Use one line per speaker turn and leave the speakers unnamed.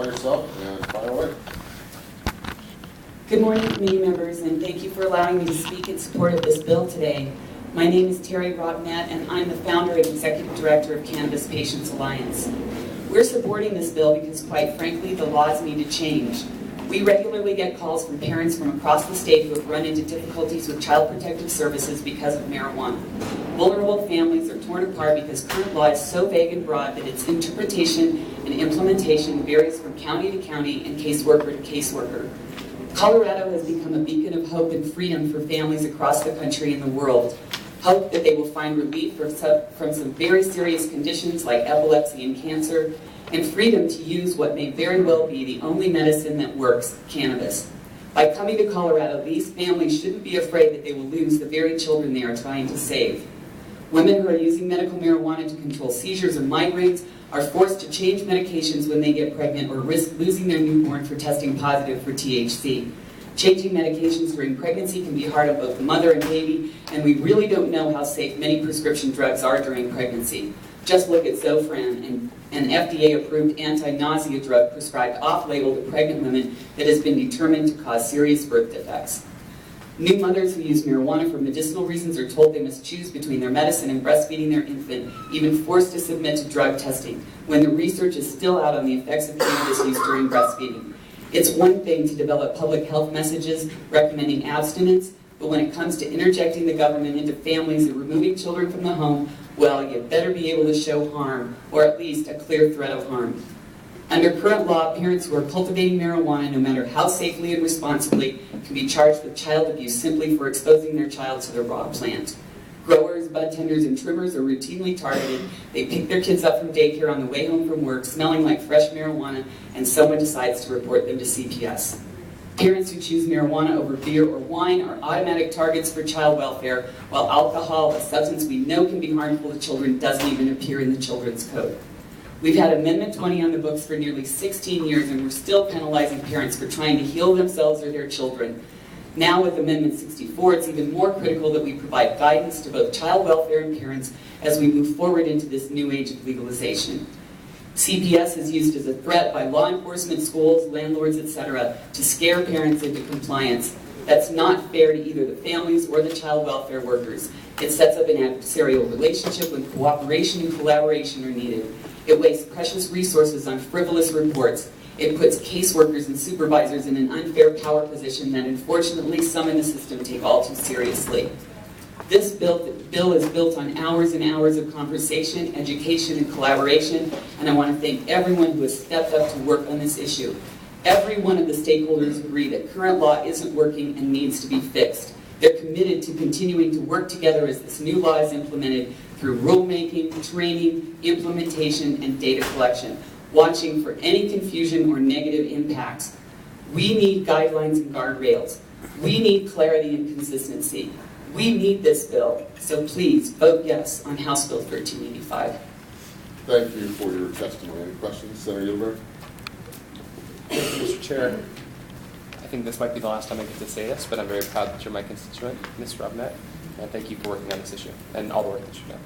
identify yourself and fire away.
Good morning, committee members, and thank you for allowing me to speak in support of this bill today. My name is Teri Robnett, and I'm the founder and executive director of Cannabis Patients Alliance. We're supporting this bill because, quite frankly, the laws need to change. We regularly get calls from parents from across the state who have run into difficulties with child protective services because of marijuana. Vulnerable families are torn apart because current law is so vague and broad that its interpretation and implementation varies from county to county and caseworker to caseworker. Colorado has become a beacon of hope and freedom for families across the country and the world. Hope that they will find relief from some very serious conditions like epilepsy and cancer, and freedom to use what may very well be the only medicine that works, cannabis. By coming to Colorado, these families shouldn't be afraid that they will lose the very children they are trying to save. Women who are using medical marijuana to control seizures or migraines are forced to change medications when they get pregnant or risk losing their newborn for testing positive for THC. Changing medications during pregnancy can be hard on both the mother and baby, and we really don't know how safe many prescription drugs are during pregnancy. Just look at Zofran, an FDA-approved anti-nausea drug prescribed off-label to pregnant women that has been determined to cause serious birth defects. New mothers who use marijuana for medicinal reasons are told they must choose between their medicine and breastfeeding their infant, even forced to submit to drug testing, when the research is still out on the effects of cannabis use during breastfeeding. It's one thing to develop public health messages recommending abstinence, but when it comes to interjecting the government into families and removing children from the home, well, you better be able to show harm, or at least a clear threat of harm. Under current law, parents who are cultivating marijuana, no matter how safely and responsibly, can be charged with child abuse simply for exposing their child to the raw plant. Growers, bud tenders, and trimmers are routinely targeted. They pick their kids up from daycare on the way home from work, smelling like fresh marijuana, and someone decides to report them to CPS. Parents who choose marijuana over beer or wine are automatic targets for child welfare, while alcohol, a substance we know can be harmful to children, doesn't even appear in the Children's Code. We've had Amendment 20 on the books for nearly 16 years, and we're still penalizing parents for trying to heal themselves or their children. Now with Amendment 64, it's even more critical that we provide guidance to both child welfare and parents as we move forward into this new age of legalization. CPS is used as a threat by law enforcement, schools, landlords, etc., to scare parents into compliance. That's not fair to either the families or the child welfare workers. It sets up an adversarial relationship when cooperation and collaboration are needed. It wastes precious resources on frivolous reports. It puts caseworkers and supervisors in an unfair power position that unfortunately some in the system take all too seriously. This bill is built on hours and hours of conversation, education, and collaboration, and I want to thank everyone who has stepped up to work on this issue. Every one of the stakeholders agree that current law isn't working and needs to be fixed. They're committed to continuing to work together as this new law is implemented through rulemaking, training, implementation, and data collection, watching for any confusion or negative impacts. We need guidelines and guardrails. We need clarity and consistency. We need this bill, so please vote yes on House Bill 1385.
Thank you for your testimony. Any questions, Senator Gilbert?
Mr. Chair, I think this might be the last time I get to say this, but I'm very proud that you're my constituent, Ms. Robnett, and thank you for working on this issue and all the work that you've done.